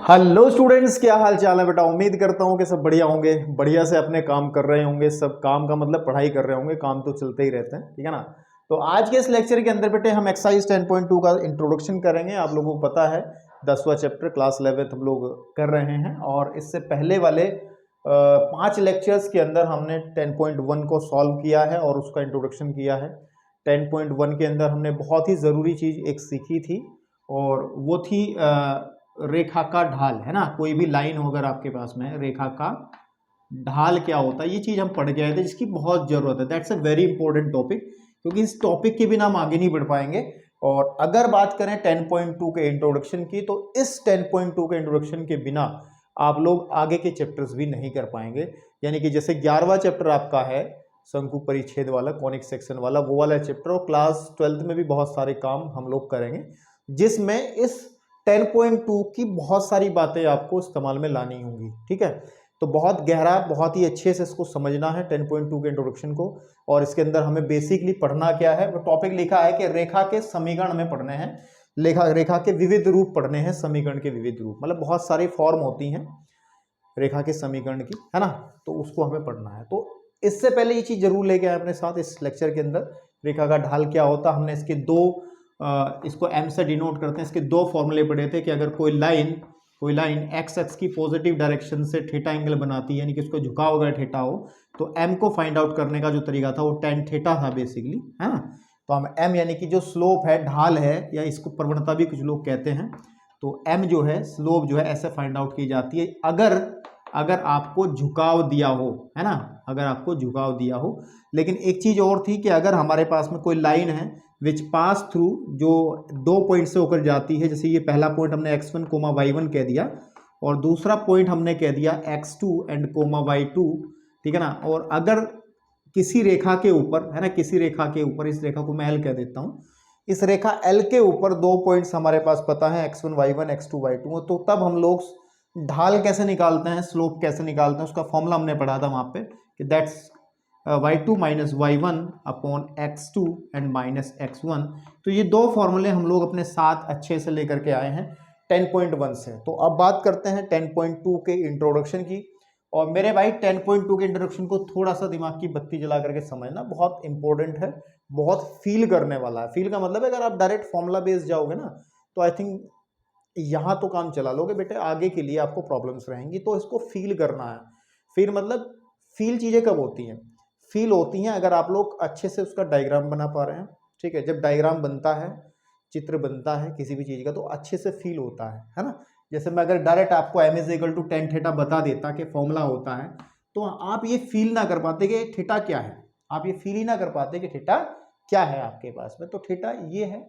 Hello students, क्या हाल चाल है बेटा। उम्मीद करता हूँ कि सब बढ़िया होंगे, बढ़िया से अपने काम कर रहे होंगे। सब काम का मतलब पढ़ाई कर रहे होंगे, काम तो चलते ही रहते हैं, ठीक है ना। तो आज के इस लेक्चर के अंदर बेटे हम एक्सरसाइज 10.2 का इंट्रोडक्शन करेंगे। आप लोगों को पता है 10वां चैप्टर क्लास 11th हम लोग कर रहे हैं, और इससे पहले वाले 5 लेक्चर्स के अंदर हमने 10.1 को सॉल्व किया है और उसका इंट्रोडक्शन किया है। 10.1 के अंदर हमने बहुत ही ज़रूरी चीज़ एक सीखी थी, और वो थी रेखा का ढाल, है ना। कोई भी लाइन हो अगर आपके पास में, रेखा का ढाल क्या होता है, ये चीज हम पढ़ के आए थे, जिसकी बहुत जरूरत है। That's a very important topic, क्योंकि इस टॉपिक के बिना हम आगे नहीं बढ़ पाएंगे। और अगर बात करें 10.2 के इंट्रोडक्शन की, तो इस 10.2 के इंट्रोडक्शन के बिना आप लोग आगे के चैप्टर्स भी नहीं कर पाएंगे। यानी कि जैसे 11वां चैप्टर आपका है शंकु परिच्छेद वाला, कॉनिक सेक्शन वाला, वो वाला चैप्टर, और क्लास 12th में भी बहुत सारे काम हम लोग करेंगे, जिसमें इस 10.2 की बहुत सारी बातें आपको इस्तेमाल में लानी होंगी, ठीक है। तो बहुत गहरा, बहुत ही अच्छे से इसको समझना है 10.2 के इंट्रोडक्शन को। और इसके अंदर हमें बेसिकली पढ़ना क्या है, वो टॉपिक लिखा है कि रेखा के समीकरण हमें पढ़ने हैं। रेखा के विविध रूप पढ़ने हैं, समीकरण के विविध रूप, मतलब बहुत सारी फॉर्म होती हैं रेखा के समीकरण की, है ना। तो उसको हमें पढ़ना है। तो इससे पहले ये चीज जरूर लेके आए अपने साथ इस लेक्चर के अंदर। रेखा का ढाल क्या होता, हमने इसके इसको एम से डिनोट करते हैं, इसके 2 फॉर्मूले पढ़े थे कि अगर कोई लाइन एक्स एक्स की पॉजिटिव डायरेक्शन से थीटा एंगल बनाती है, यानी कि उसको झुकाव अगर थीटा हो, तो एम को फाइंड आउट करने का जो तरीका था वो टेन थीटा था बेसिकली, है ना। तो हम एम यानी कि जो स्लोप है, ढाल है, या इसको प्रवणता भी कुछ लोग कहते हैं, तो एम जो है, स्लोप जो है, ऐसे फाइंड आउट की जाती है अगर आपको झुकाव दिया हो, है ना, अगर आपको झुकाव दिया हो। लेकिन एक चीज और थी कि अगर हमारे पास में कोई लाइन है विच पास थ्रू, जो 2 पॉइंट से होकर जाती है, जैसे ये पहला पॉइंट हमने x1 कोमा y1 कह दिया, और दूसरा पॉइंट हमने कह दिया x2 एंड कोमा y2, ठीक है ना। और अगर किसी रेखा के ऊपर, है ना, किसी रेखा के ऊपर, इस रेखा को मैं L कह देता हूं, इस रेखा L के ऊपर 2 पॉइंट्स हमारे पास पता है x1 y1 x2 y2, तो तब हम लोग ढाल कैसे निकालते हैं, स्लोप कैसे निकालते हैं, उसका फॉर्मूला हमने पढ़ा था वहां पे कि that's y2 minus y1 upon x2 and minus x1। तो ये 2 फॉर्मूले हम लोग अपने साथ अच्छे से लेकर के आए हैं 10.1 से। तो अब बात करते हैं 10.2 के इंट्रोडक्शन की। और मेरे भाई 10.2 के इंट्रोडक्शन को थोड़ा सा दिमाग की बत्ती जला करके समझना, बहुत इंपॉर्टेंट है, बहुत फील करने वाला है। फील का मतलब है अगर आप डायरेक्ट फॉर्मूला बेस जाओगे ना, तो आई थिंक यहाँ तो काम चला लोगे बेटे, आगे के लिए आपको प्रॉब्लम्स रहेंगी। तो इसको फील करना है। फील मतलब, फील चीजें कब होती हैं, फील होती हैं अगर आप लोग अच्छे से उसका डायग्राम बना पा रहे हैं, ठीक है। जब डायग्राम बनता है, चित्र बनता है किसी भी चीज का, तो अच्छे से फील होता है ना। जैसे मैं अगर डायरेक्ट आपको m is equal to tan theta बता देता कि फॉर्मूला होता है, तो आप ये फील ना कर पाते कि थीटा क्या है, आप ये फील ही ना कर पाते कि थीटा क्या है आपके पास में। तो थीटा ये है,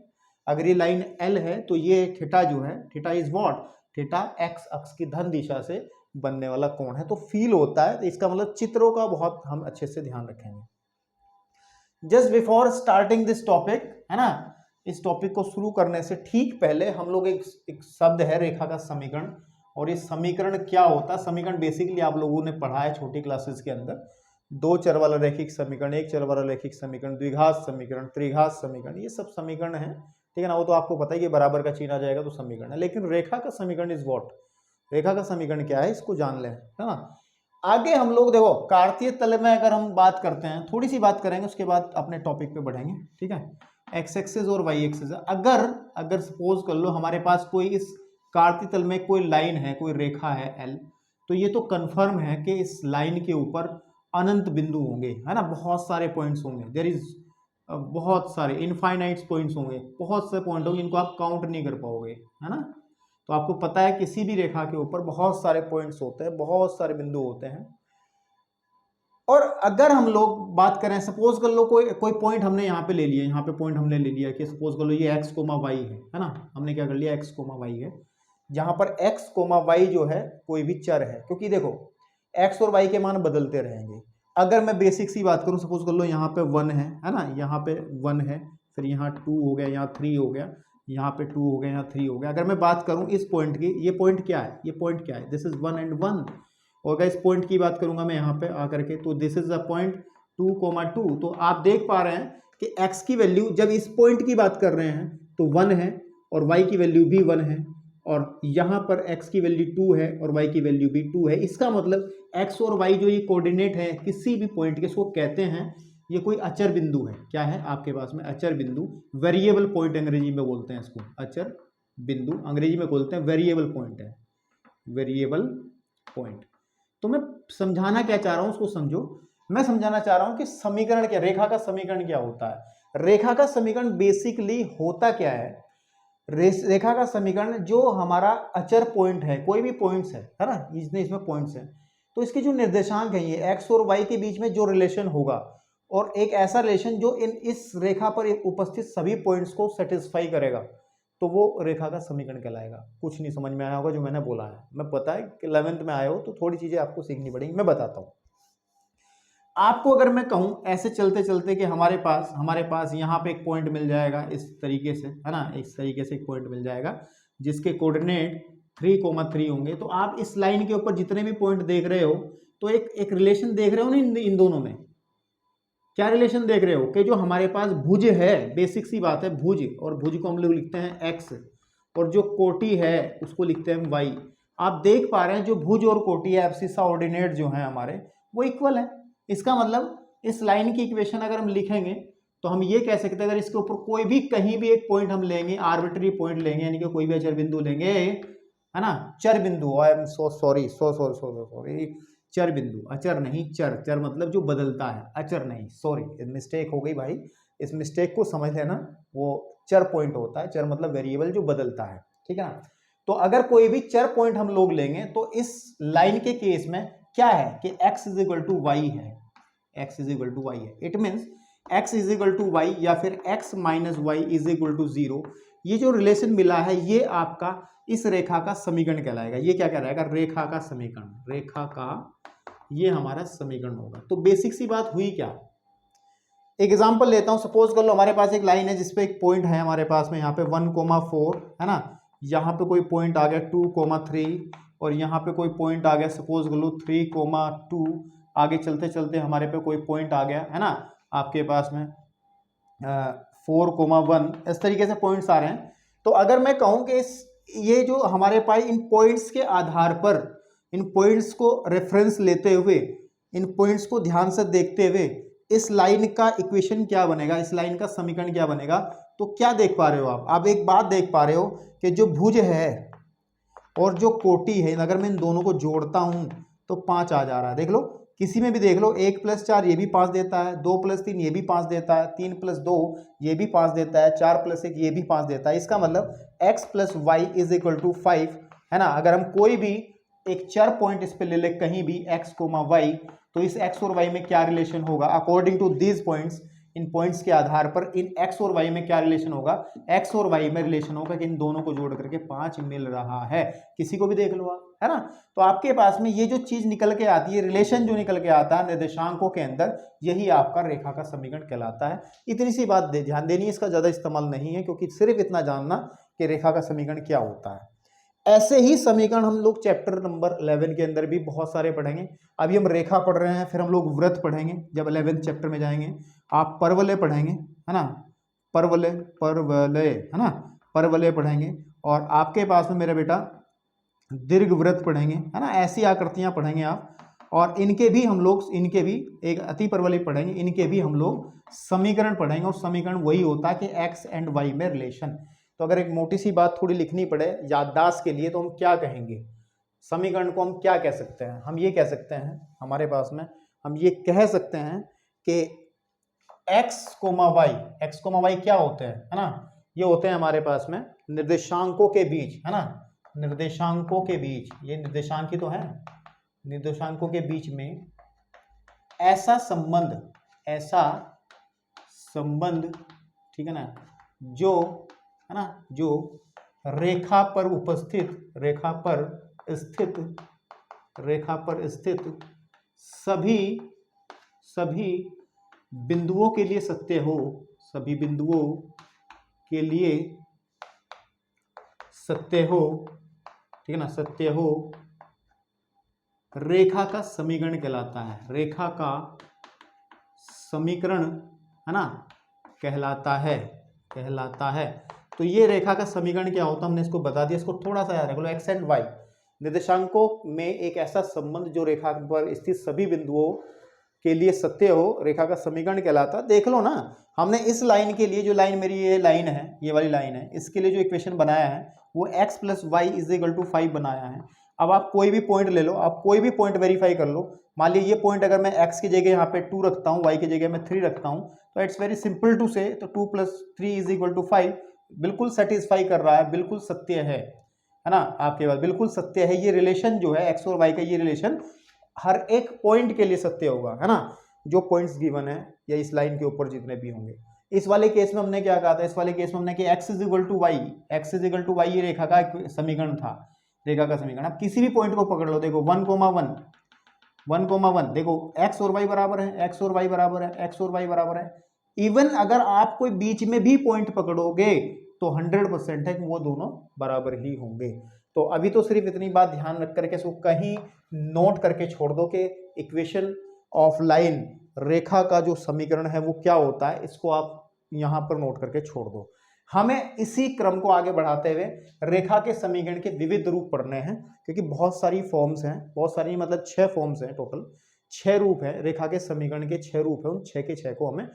अगर ये लाइन L है तो ये थीटा जो है, theta is what, theta x अक्ष की धन दिशा से बनने वाला कोण है। तो फील होता है, तो इसका मतलब चित्रों का बहुत हम अच्छे से ध्यान रखेंगे। Just before starting this topic, है ना, इस टॉपिक को शुरू करने से ठीक पहले हम लोग एक शब्द है रेखा का समीकरण, और ये समीकरण क्या होता है। समीकरण बेसिकली आप लोगों ने पढ़ा है छोटी क्लासेस के अंदर, 2 चर वाला रैखिक समीकरण, 1 चर वाला रैखिक समीकरण, द्विघात समीकरण, त्रिघात समीकरण, ये सब समीकरण है, ठीक है ना। वो तो आपको पता है कि बराबर का चिन्ह आ जाएगा तो समीकरण है। लेकिन रेखा का समीकरण इज व्हाट, रेखा का समीकरण क्या है, इसको जान लें, है ना। आगे हम लोग देखो कार्तीय तल में अगर हम बात करते हैं, थोड़ी सी बात करेंगे, उसके बाद अपने टॉपिक पे बढ़ेंगे, ठीक है। एक्स एक्सिस और वाई एक्सिस, अगर सपोज कर लो हमारे पास कोई इस कार्तीय तल में कोई लाइन है, कोई रेखा है एल, तो ये तो कंफर्म है कि इस लाइन के ऊपर अनंत बिंदु होंगे, है ना, बहुत सारे पॉइंट्स होंगे। देयर इज बहुत सारे इनफाइनाइट पॉइंट्स होंगे, बहुत से पॉइंट होंगे, इनको आप काउंट नहीं कर पाओगे, है ना। तो आपको पता है किसी भी रेखा के ऊपर बहुत सारे पॉइंट्स होते हैं, बहुत सारे बिंदु होते हैं। और अगर हम लोग बात करें, सपोज कर लो कोई पॉइंट हमने यहाँ पे ले लिया, यहाँ पे पॉइंट हमने ले लिया कि सपोज कर लो ये x कोमा y है ना, हमने क्या कर लिया, x कोमा y है, जहां पर x कोमा y जो है कोई भी चर है, क्योंकि देखो x और y के मान बदलते रहेंगे। अगर मैं बेसिक सी बात करूं, सपोज कर लो यहाँ पे 1 है ना, यहाँ पे 1 है, फिर यहाँ 2 हो गया, यहाँ 3 हो गया, यहाँ पे 2 हो गया, यहाँ 3 हो गया। अगर मैं बात करूं इस पॉइंट की, ये पॉइंट क्या है, ये पॉइंट क्या है, दिस इज 1 एंड 1। और अगर इस पॉइंट की बात करूंगा मैं यहाँ पे आकर के, तो दिस इज अ पॉइंट 2,2। तो आप देख पा रहे हैं कि x की वैल्यू जब इस पॉइंट की बात कर रहे हैं तो 1 है, और y की वैल्यू भी 1 है, और यहाँ पर x की वैल्यू 2 है और y की वैल्यू भी 2 है। इसका मतलब x और y जो ये कोऑर्डिनेट है किसी भी पॉइंट के, इसको कहते हैं ये कोई अचर बिंदु है। क्या है आपके पास में? अचर बिंदु, वेरिएबल पॉइंट अंग्रेजी में बोलते हैं इसको, अचर बिंदु अंग्रेजी में बोलते हैं, वेरिएबल पॉइंट है, वेरिएबल पॉइंट। तो मैं समझाना क्या चाह रहा हूं उसको समझो। मैं समझाना चाह रहा हूं कि समीकरण क्या, रेखा का समीकरण क्या होता है। रेखा का समीकरण बेसिकली होता क्या है? रेखा का समीकरण जो हमारा अचर पॉइंट है, कोई भी पॉइंट्स है ना, इसमें पॉइंट्स है, तो इसके जो निर्देशांक है ये x और y के बीच में जो रिलेशन होगा, और एक ऐसा रिलेशन जो इस रेखा पर उपस्थित सभी पॉइंट्स को सेटिस्फाई करेगा, तो वो रेखा का समीकरण कहलाएगा। कुछ नहीं समझ में आया होगा जो मैंने बोला है, मैं पता है कि 11th में आए हो तो थोड़ी चीजें आपको सीखनी पड़ेगी, मैं बताता हूँ आपको। अगर मैं कहूं ऐसे चलते चलते कि हमारे पास यहाँ पे एक पॉइंट मिल जाएगा इस तरीके से, है ना, इस तरीके से एक पॉइंट मिल जाएगा जिसके कोऑर्डिनेट 3,3 होंगे। तो आप इस लाइन के ऊपर जितने भी पॉइंट देख रहे हो तो एक रिलेशन देख रहे हो ना इन दोनों में। क्या रिलेशन देख रहे हो कि जो हमारे पास भुज है, बेसिक सी बात है, भुज, और भुज को हम लोग लिखते हैं x, और जो कोटि है उसको लिखते हैं y। आप देख पा रहे हैं जो भुज और कोटि है, एब्सिस ऑर्डिनेट जो है हमारे, वो इक्वल है। इसका मतलब इस लाइन की इक्वेशन अगर हम लिखेंगे तो हम ये कह सकते हैं, अगर इसके ऊपर कोई भी कहीं भी एक पॉइंट हम लेंगे, आर्बिट्री पॉइंट लेंगे, यानी कि कोई भी अचर बिंदु लेंगे, है ना, चर बिंदु, आई एम सो सॉरी, चर बिंदु, अचर नहीं चर, चर मतलब जो बदलता है, अचर नहीं, सॉरी मिस्टेक हो गई भाई, इस मिस्टेक को समझ लेना, वो चर पॉइंट होता है, चर मतलब वेरिएबल जो बदलता है, ठीक है ना। तो अगर कोई भी चर पॉइंट हम लोग लेंगे तो इस लाइन के केस में क्या है कि x is equal to y है, x is equal to y है। It means x is equal to y या फिर x minus y is equal to 0। ये जो रिलेशन मिला है ये आपका इस रेखा का समीकरण कहलाएगा। ये क्या कहलाएगा? रेखा का समीकरण, रेखा का ये हमारा समीकरण होगा। तो बेसिक सी बात हुई क्या, एग्जाम्पल लेता हूं। सपोज कर लो हमारे पास एक लाइन है जिसपे एक पॉइंट है हमारे पास में यहाँ पे 1,4 है ना, यहाँ पे कोई पॉइंट आ गया 2,3 और यहाँ पे कोई पॉइंट आ गया सपोज कर लो 3,2। आगे चलते चलते हमारे पे कोई पॉइंट आ गया है ना आपके पास में 4,1, इस तरीके से पॉइंट्स आ रहे हैं। तो अगर मैं कहूँ कि ये जो हमारे पास इन पॉइंट्स के आधार पर, इन पॉइंट्स को रेफरेंस लेते हुए, इन पॉइंट्स को ध्यान से देखते हुए इस लाइन का इक्वेशन क्या बनेगा, इस लाइन का समीकरण क्या बनेगा, तो क्या देख पा रहे हो आप एक बात देख पा रहे हो कि जो भुज है और जो कोटि है, अगर मैं इन दोनों को जोड़ता हूं तो 5 आ जा रहा है। देख लो किसी में भी देख लो, 1 + 4 ये भी 5 देता है, 2 + 3 ये भी 5 देता है, 3 + 2 ये भी 5 देता है, 4 + 1 ये भी 5 देता है। इसका मतलब x + y = 5 है ना। अगर हम कोई भी एक चर पॉइंट इस पे ले ले कहीं भी x, y, तो इस x और y में क्या रिलेशन होगा अकॉर्डिंग टू दीज पॉइंट्स, इन पॉइंट्स के आधार पर इन x और y में क्या रिलेशन होगा, x और y में रिलेशन होगा कि इन दोनों को जोड़ करके 5 मिल रहा है। किसी को भी देख लो आप, है ना। तो आपके पास में ये जो चीज निकल के आती है, रिलेशन जो निकल के आता है निर्देशांकों के अंदर, यही आपका रेखा का समीकरण कहलाता है। इतनी सी बात ध्यान देनी है, इसका ज्यादा इस्तेमाल नहीं है, क्योंकि सिर्फ इतना जानना कि रेखा का समीकरण क्या होता है। ऐसे ही समीकरण हम लोग चैप्टर नंबर 11 के अंदर भी बहुत सारे पढ़ेंगे। अभी हम रेखा पढ़ रहे हैं, फिर हम लोग व्रत पढ़ेंगे जब 11th चैप्टर में जाएंगे। आप परवलय पढ़ेंगे, है ना, परवलय है ना, परवलय पढ़ेंगे। और आपके पास में मेरा बेटा दीर्घ व्रत पढ़ेंगे, है ना, ऐसी आकृतियां पढ़ेंगे आप। और इनके भी हम लोग, इनके भी एक अति परवलय पढ़ेंगे, इनके भी हम लोग समीकरण पढ़ेंगे। और समीकरण वही होता है कि एक्स एंड वाई में रिलेशन। तो अगर एक मोटी सी बात थोड़ी लिखनी पड़े याददाश्त के लिए, तो हम क्या कहेंगे, समीकरण को हम क्या कह सकते हैं? हम ये कह सकते हैं, हमारे पास में हम ये कह सकते हैं कि x, y क्या होते हैं, है ना, ये होते हैं हमारे पास में निर्देशांकों के बीच, है ना, निर्देशांकों के बीच, ये निर्देशांक ही तो है, निर्देशांकों के बीच में ऐसा संबंध, ठीक है ना, जो, है ना, जो रेखा पर स्थित सभी बिंदुओं के लिए सत्य हो, सभी बिंदुओं के लिए सत्य हो, ठीक है ना, सत्य हो, रेखा का समीकरण कहलाता है। रेखा का समीकरण, है ना, कहलाता है। तो ये रेखा का समीकरण क्या होता है हमने इसको बता दिया। इसको थोड़ा सा याद रख लो, एक्स एंड वाई निर्देशांकों में एक ऐसा संबंध जो रेखा पर स्थित सभी बिंदुओं के लिए सत्य हो, रेखा का समीकरण कहलाता। देख लो ना, हमने इस लाइन के लिए, जो लाइन मेरी ये लाइन है, ये वाली लाइन है, इसके लिए जो इक्वेशन बनाया है वो x plus y is equal to 5 बनाया है। अब आप कोई भी पॉइंट ले लो, आप कोई भी पॉइंट वेरीफाई कर लो। मान लीजिए ये पॉइंट अगर मैं x की जगह यहाँ पे 2 रखता हूँ, y की जगह मैं 3 रखता हूँ, तो इट्स वेरी सिंपल टू से, तो 2 प्लस 3 इज इक्वल टू 5 बिल्कुल सेटिस्फाई कर रहा है, बिल्कुल सत्य है ना आपके पास, बिल्कुल सत्य है। ये रिलेशन जो है x और y का, ये रिलेशन हर एक पॉइंट के लिए सत्य होगा, है ना, जो पॉइंट्स गिवन है या इस लाइन के ऊपर जितने भी होंगे। इस वाले केस में हमने क्या कहा था, इस वाले केस में हमने कि x is equal to y, x is equal to y ये रेखा का समीकरण था, रेखा का समीकरण। अब किसी भी पॉइंट को पकड़ लो, देखो 1,1 1,1 देखो x और y बराबर है, x और y बराबर है, x और y बराबर है। इवन अगर आप कोई बीच में भी पॉइंट पकड़ोगे तो 100% है कि वो दोनों बराबर ही होंगे। तो अभी तो सिर्फ इतनी बात ध्यान रख करके इसको कहीं नोट करके छोड़ दो कि इक्वेशन ऑफ लाइन, रेखा का जो समीकरण है वो क्या होता है, इसको आप यहां पर नोट करके छोड़ दो। हमें इसी क्रम को आगे बढ़ाते हुए रेखा के समीकरण के विविध रूप पढ़ने हैं, क्योंकि बहुत सारी फॉर्म्स हैं, बहुत सारी मतलब 6 फॉर्म्स हैं, टोटल 6 रूप हैं रेखा के समीकरण के, 6 रूप हैं। उन 6 के 6 को हमें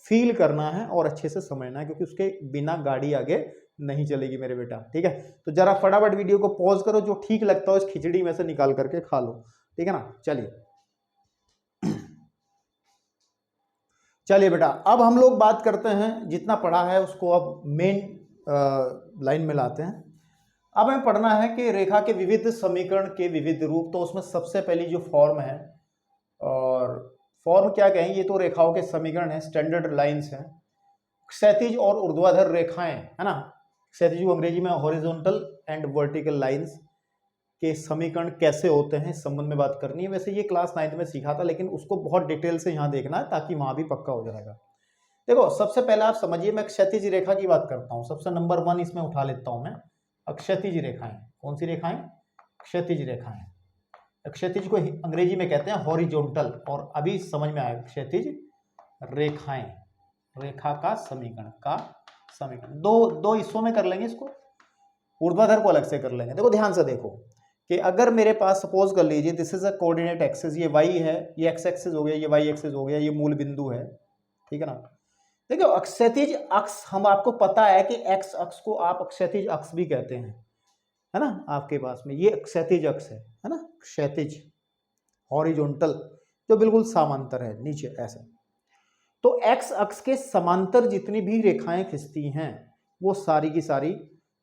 फील करना है और अच्छे से समझना है, क्योंकि उसके बिना गाड़ी आगे नहीं चलेगी मेरे बेटा, ठीक है। तो जरा फटाफट वीडियो को पॉज करो, जो ठीक लगता हो इस खिचड़ी में से निकाल करके खा लो, ठीक है ना। चलिए बेटा, अब हम लोग बात करते हैं, जितना पढ़ा है उसको अब मेन लाइन में लाते हैं। अब हमें पढ़ना है कि रेखा के विविध समीकरण के विविध रूप। तो उसमें सबसे पहली जो फॉर्म है, और फॉर्म क्या कहें, ये तो रेखाओं के समीकरण है, स्टैंडर्ड लाइंस हैं, क्षैतिज और ऊर्ध्वाधर रेखाएं, है ना। क्षैतिज को अंग्रेजी में हॉरिजॉन्टल एंड वर्टिकल लाइंस के समीकरण कैसे होते हैं, इस संबंध में बात करनी है। वैसे ये क्लास 9th में सीखा था, लेकिन उसको बहुत डिटेल से यहाँ देखना है ताकि वहां भी पक्का हो जाएगा। देखो सबसे पहले आप समझिए, मैं क्षैतिज रेखा की बात करता हूँ, सबसे नंबर 1 इसमें उठा लेता हूँ मैं, क्षैतिज रेखाएं। कौन सी रेखाएं? क्षैतिज रेखाएं। क्षैतिज को अंग्रेजी में कहते हैं हॉरिजॉन्टल, और अभी समझ में आएगा क्षैतिज रेखाएं, रेखा का समीकरण दो हिस्सों में कर लेंगे इसको, ऊर्ध्वाधर को अलग से कर लेंगे। देखो ध्यान से देखो कि अगर मेरे पास सपोज कर लीजिए this is a coordinate axis, ये y है, ये x एक्सिस हो गया, ये y एक्सिस हो गया, ये मूल बिंदु है, ठीक है ना। देखो क्षैतिज अक्ष, हम आपको पता है कि x अक्ष को आप क्षैतिज अक्ष भी कहते हैं, है ना। आपके पास में ये क्षैतिज अक्ष है ना, क्षैतिज हॉरिजॉन्टल, जो बिल्कुल समांतर है नीचे ऐसे। तो x अक्ष के समांतर जितनी भी रेखाएं खिंचती हैं वो सारी की सारी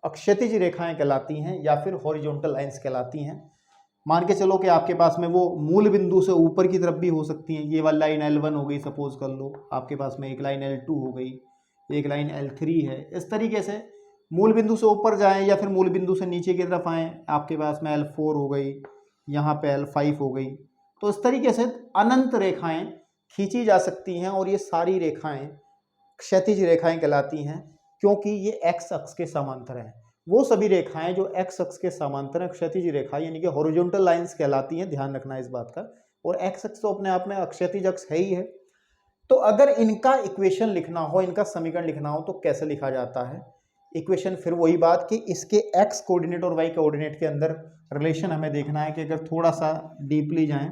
क्षैतिज रेखाएं कहलाती हैं, या फिर हॉरिजॉन्टल लाइंस कहलाती हैं। मान के चलो कि आपके पास में वो मूल बिंदु से ऊपर की तरफ भी हो सकती हैं। ये वाली लाइन L1 हो गई, सपोज कर लो, आपके पास में एक लाइन L2 हो गई, एक लाइन L3 है। इस तरीके से मूल बिंदु से ऊपर जाएं या फिर मूल बिंदु से नीचे की तरफ आएँ, आपके पास में L4 हो गई, यहाँ पे L5 हो गई। तो इस तरीके से अनंत रेखाएं खींची जा सकती हैं, और ये सारी रेखाएं क्षैतिज रेखाएं कहलाती हैं, क्योंकि ये x अक्ष के समांतर है। वो सभी रेखाएं जो x अक्ष के समांतर है क्षैतिज रेखा यानी कि हॉरिजॉन्टल लाइंस कहलाती हैं, ध्यान रखना इस बात का। और x अक्ष तो अपने आप में क्षैतिज अक्ष है ही है। तो अगर इनका इक्वेशन लिखना हो, इनका समीकरण लिखना हो, तो कैसे लिखा जाता है इक्वेशन? फिर वही बात कि इसके x कोऑर्डिनेट और y कोऑर्डिनेट के अंदर रिलेशन हमें देखना है कि अगर थोड़ा सा डीपली जाएं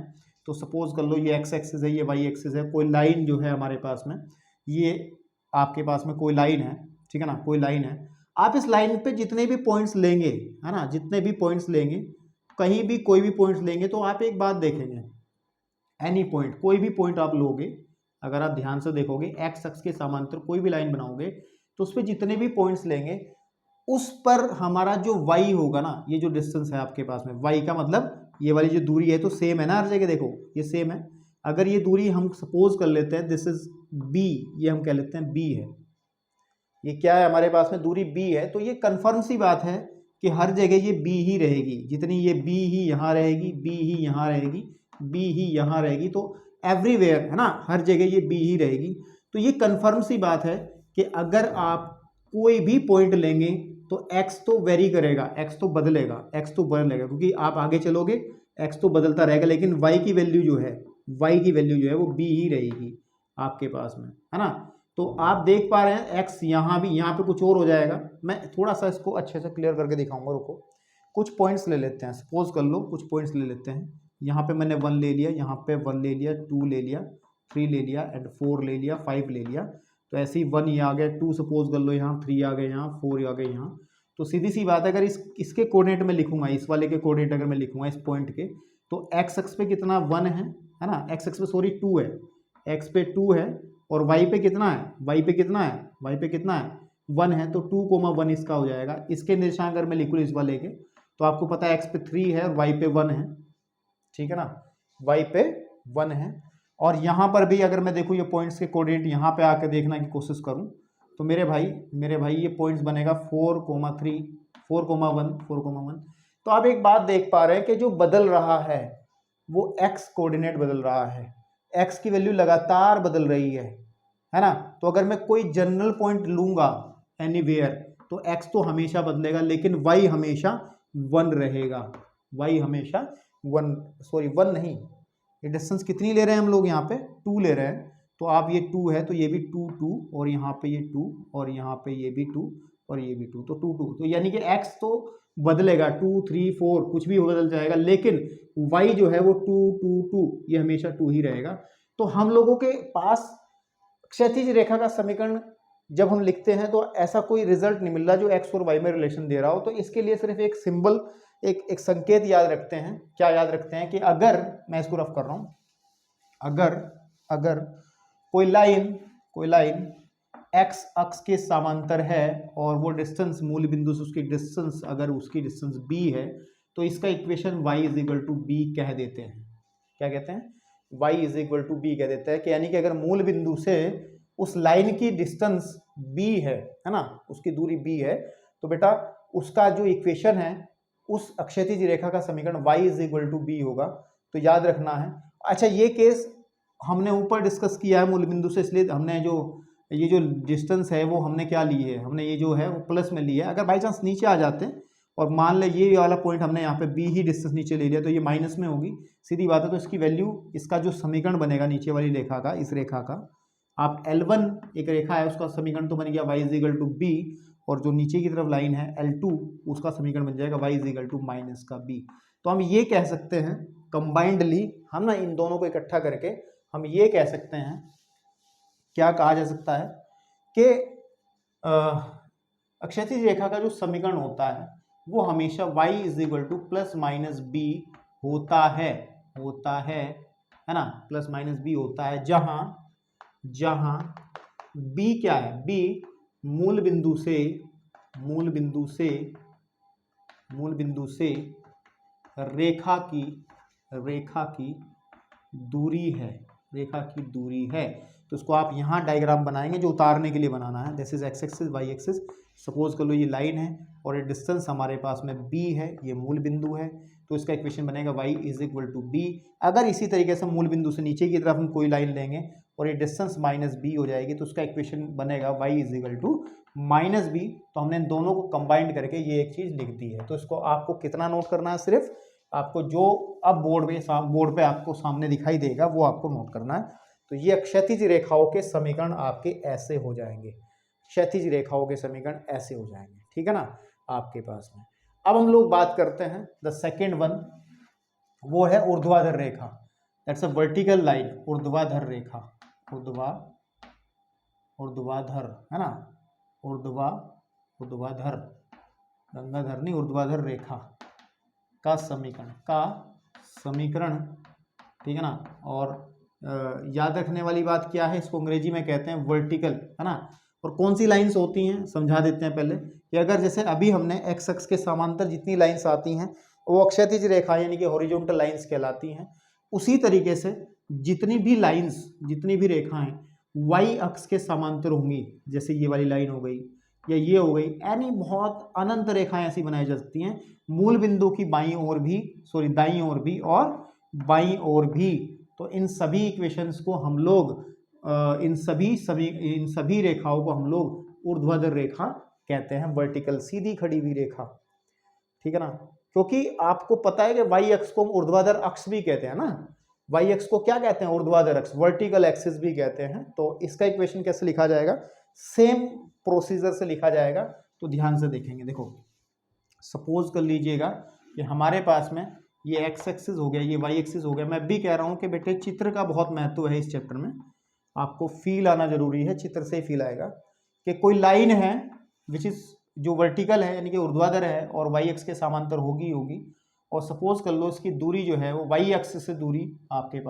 तो सपोज कर लो ये x एक्सिस है, ये y एक्सिस है, कोई लाइन जो है हमारे पास में, ये आपके पास में कोई लाइन है, ठीक है ना, कोई लाइन है। आप इस लाइन पे जितने भी पॉइंट्स लेंगे, है ना, जितने भी पॉइंट्स लेंगे, कहीं भी कोई भी पॉइंट्स लेंगे, तो आप एक बात देखेंगे, एनी पॉइंट, कोई भी पॉइंट आप लोगे, अगर आप ध्यान से देखोगे एक्स अक्ष के समांतर कोई भी लाइन बनाओगे, तो उस पर जितने भी पॉइंट्स लेंगे उस पर हमारा जो y होगा ना, ये जो डिस्टेंस है आपके पास में, y का मतलब ये वाली जो दूरी है तो सेम है ना हर जगह, देखो ये सेम है। अगर ये दूरी हम सपोज कर लेते हैं दिस इज b, ये हम कह लेते हैं b है, ये क्या है हमारे पास में दूरी b है, तो ये कंफर्म सी बात है कि हर जगह ये b ही रहेगी, जितनी ये b ही यहाँ रहेगी, b ही यहाँ रहेगी, b ही यहाँ रहेगी, तो एवरीवेयर, है ना, हर जगह ये b ही रहेगी। तो ये कंफर्म सी बात है कि अगर आप कोई भी पॉइंट लेंगे तो x तो वेरी करेगा, x तो बदलेगा, x तो बदलेगा, क्योंकि आप आगे चलोगे x तो बदलता रहेगा, लेकिन y की वैल्यू जो है, y की वैल्यू जो है वो b ही रहेगी आपके पास में, है ना। तो आप देख पा रहे हैं x यहाँ भी, यहाँ पे कुछ और हो जाएगा। मैं थोड़ा सा इसको अच्छे से क्लियर करके दिखाऊंगा, रुको। कुछ पॉइंट्स ले लेते हैं, सपोज कर लो कुछ पॉइंट्स ले लेते हैं। यहाँ पे मैंने 1 ले लिया, यहाँ पे 1 ले लिया, 2 ले लिया, 3 ले लिया एंड 4 ले लिया, 5 ले लिया। तो ऐसे ही 1 ये आ गया, 2 सपोज कर लो, यहाँ 3 आ गए, यहाँ 4 आ गए यहाँ। तो सीधी सी बात है, अगर इसके कोऑर्डिनेट में लिखूंगा, इस वाले के कोऑर्डिनेट अगर मैं लिखूंगा इस पॉइंट के, तो एक्स एक्स पे कितना 1 है ना, एक्स एक्स पे सॉरी 2 है, एक्स पे 2 है, और वाई पे कितना है, वाई पे कितना है, वाई पे कितना है 1 है। तो 2,1 इसका हो जाएगा। इसके निर्देशांक अगर मैं लिखूँ इस वाले के, तो आपको पता है एक्स पे 3 है और वाई पे 1 है, ठीक है ना, वाई पे 1 है। और यहाँ पर भी अगर मैं देखूँ ये पॉइंट्स के कोऑर्डिनेट यहाँ पे आके देखने की कोशिश करूँ, तो मेरे भाई ये पॉइंट्स बनेगा 4,3, 4,1, 4,1। तो आप एक बात देख पा रहे हैं कि जो बदल रहा है वो एक्स कोऑर्डिनेट बदल रहा है, एक्स की वैल्यू लगातार बदल रही है ना। तो अगर मैं कोई जनरल पॉइंट लूंगा एनीवेयर, तो एक्स तो हमेशा बदलेगा, लेकिन वाई हमेशा 1 रहेगा, वाई हमेशा 1, सॉरी 1 नहीं, ये डिस्टेंस कितनी ले रहे हैं हम लोग, यहाँ पे 2 ले रहे हैं। तो आप ये 2 है तो ये भी 2 2, और यहाँ पे ये 2, और यहाँ पे ये भी 2, और ये भी 2, तो 2 2। तो यानी कि x तो बदलेगा, 2 3 4 कुछ भी बदल जाएगा, लेकिन y जो है वो 2 2 2, ये हमेशा 2 ही रहेगा। तो हम लोगों के पास क्षैतिज रेखा का समीकरण जब हम लिखते हैं तो ऐसा कोई रिजल्ट नहीं मिल रहा जो x और y में रिलेशन दे रहा हो। तो इसके लिए सिर्फ एक सिंबल, एक संकेत याद रखते हैं। क्या याद रखते हैं कि अगर मैं इसको रफ कर रहा हूं, अगर कोई लाइन x अक्ष के समांतर है और वो डिस्टेंस मूल बिंदु से उसकी डिस्टेंस, अगर उसकी डिस्टेंस b है, तो इसका equation y is equal to b कह देते हैं। क्या कहते हैं, y is equal to b कह देता है कि यानी कि अगर मूल बिंदु से उस लाइन की डिस्टेंस b है ना, उसकी दूरी b है, तो बेटा उसका जो इक्वेशन है उस अक्षैतिज रेखा का समीकरण y is equal to b होगा। तो याद रखना है। अच्छा, ये केस हमने ऊपर डिस्कस किया है मूल बिंदु से, इसलिए हमने ये जो डिस्टेंस है वो हमने क्या ली है, हमने ये जो है वो प्लस में लिया है। अगर बाई चांस नीचे आ जाते हैं और मान ले ये वाला पॉइंट हमने यहाँ पे b ही डिस्टेंस नीचे ले लिया, तो ये माइनस में होगी, सीधी बात है। तो इसकी वैल्यू, इसका जो समीकरण बनेगा नीचे वाली रेखा का, इस रेखा का, आप L1 एक रेखा है उसका समीकरण तो बन गया y is equal to b, और जो नीचे की तरफ लाइन है L2 उसका समीकरण बन जाएगा y is equal to minus का b। तो हम ये कह सकते हैं कंबाइंडली, हम ना इन दोनों को इकट्ठा करके हम ये कह सकते हैं, क्या कहा जा सकता है कि अक्षैतिज रेखा का जो समीकरण होता है वो हमेशा y is equal to plus minus b होता है ना, प्लस माइनस b होता है, जहां b क्या है, b मूल बिंदु से रेखा की दूरी है। तो उसको आप यहाँ डायग्राम बनाएंगे जो उतारने के लिए बनाना है। This is x axis, y axis. Suppose कर लो ये लाइन है और ये डिस्टेंस हमारे पास में b है, ये मूल बिंदु है, तो इसका इक्वेशन बनेगा y is equal to b। अगर इसी तरीके से मूल बिंदु से नीचे की तरफ हम कोई लाइन लेंगे और ये डिस्टेंस माइनस b हो जाएगी, तो उसका इक्वेशन बनेगा y is equal to minus b। तो हमने इन दोनों को कंबाइंड करके ये एक चीज़ लिख दी है। तो इसको आपको कितना नोट करना है, सिर्फ आपको जो अब बोर्ड पे आपको सामने दिखाई देगा वो आपको नोट करना है। तो ये क्षैतिज रेखाओं के समीकरण आपके ऐसे हो जाएंगे, क्षैतिज रेखाओं के समीकरण ऐसे हो जाएंगे, ठीक है ना, आपके पास में। अब हम लोग बात करते हैं द सेकेंड वन, वो है ऊर्ध्वाधर रेखा, दैट्स अ वर्टिकल लाइन, ऊर्ध्वाधर रेखा, ऊर्ध्वाधर है ना, ऊर्ध्वाधर, गंगाधर नहीं, ऊर्ध्वाधर रेखा का समीकरण, ठीक है ना। और याद रखने वाली बात क्या है, इसको अंग्रेजी में कहते हैं वर्टिकल, है ना। और कौन सी लाइंस होती हैं समझा देते हैं पहले, कि अगर जैसे अभी हमने एक्स अक्ष के समांतर जितनी लाइंस आती हैं वो अक्षैतिज रेखा यानी कि हॉरिजॉन्टल लाइंस कहलाती हैं। उसी तरीके से जितनी भी रेखाएं वाई अक्ष के समांतर होंगी, जैसे ये वाली लाइन हो गई या ये हो गई, यानी बहुत अनंत रेखाएं ऐसी बनाई जा सकती हैं मूल बिंदु की दाईं ओर भी और बाईं ओर भी। तो इन सभी इक्वेशंस को हम लोग इन सभी रेखाओं को हम लोग ऊर्ध्वाधर रेखा कहते हैं, वर्टिकल, सीधी खड़ी हुई रेखा, ठीक है ना। क्योंकि आपको पता है कि वाई अक्ष को हम ऊर्ध्वाधर अक्ष भी कहते हैं ना, वाई एक्स को क्या कहते हैं, ऊर्ध्वाधर अक्ष, वर्टिकल एक्सिस भी कहते हैं। तो इसका इक्वेशन कैसे लिखा जाएगा, सेम प्रोसीजर से लिखा जाएगा। तो ध्यान से देखेंगे, देखो सपोज कर लीजिएगा कि हमारे पास में ये एक्स एक्सिस हो गया, ये वाई एक्सिस हो गया। मैं भी कह रहा हूँ कि बेटे चित्र का बहुत महत्व है इस चैप्टर में, आपको फील आना जरूरी है, चित्र से ही फील आएगा कि कोई लाइन है विच इज जो वर्टिकल है यानी कि ऊर्ध्वाधर है और वाई एक्स के समांतर होगी होगी, और सपोज कर लो इसकी दूरी जो है वो वाई एक्स से दूरी आपके